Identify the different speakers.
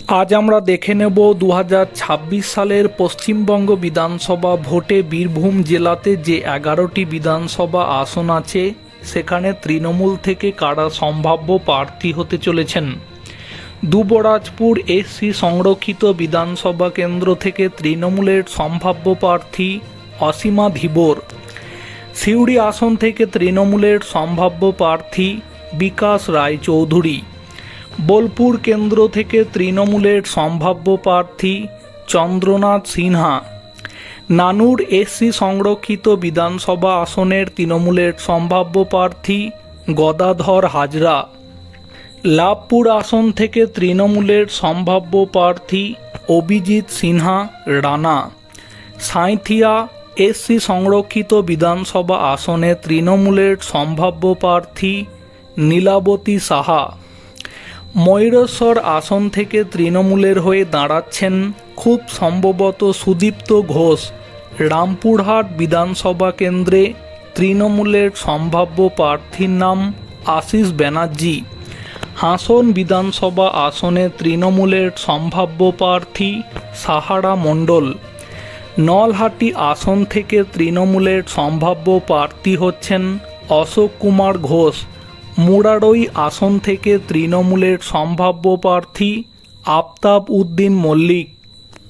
Speaker 1: আজ আমরা দেখে নেব 2026 সালের পশ্চিমবঙ্গ বিধানসভা ভোটে বীরভূম জেলাতে যে 11টি বিধানসভা আসন আছে সেখানে তৃণমূল থেকে কারা সম্ভাব্য প্রার্থী হতে চলেছেন। দুবরাজপুর এসসি সংরক্ষিত বিধানসভা কেন্দ্র থেকে তৃণমূলের সম্ভাব্য প্রার্থী অসীমা ধীবর। সিউড়ি আসন থেকে তৃণমূলের সম্ভাব্য প্রার্থী বিকাশ রায়চৌধুরী। বোলপুর কেন্দ্র থেকে তৃণমূলের সম্ভাব্য প্রার্থী চন্দ্রনাথ সিনহা। নানুর এসসি সংরক্ষিত বিধানসভা আসনের তৃণমূলের সম্ভাব্য প্রার্থী গদাধর হাজরা। লাভপুর আসন থেকে তৃণমূলের সম্ভাব্য প্রার্থী অভিজিৎ সিনহা রানা। সাঁইথিয়া এসসি সংরক্ষিত বিধানসভা আসনে তৃণমূলের সম্ভাব্য প্রার্থী নীলাবতী সাহা। ময়ূরেশ্বর আসন থেকে তৃণমূলের হয়ে দাঁড়াচ্ছেন খুব সম্ভবত সুদীপ্ত ঘোষ। রামপুরহাট বিধানসভা কেন্দ্রে তৃণমূলের সম্ভাব্য প্রার্থীর নাম আশিস ব্যানার্জি। হাসন বিধানসভা আসনে তৃণমূলের সম্ভাব্য প্রার্থী সাহারা মণ্ডল। নলহাটি আসন থেকে তৃণমূলের সম্ভাব্য প্রার্থী হচ্ছেন অশোক কুমার ঘোষ। মুরারই আসন থেকে তৃণমূলের সম্ভাব্য প্রার্থী আফতাব উদ্দিন মল্লিক।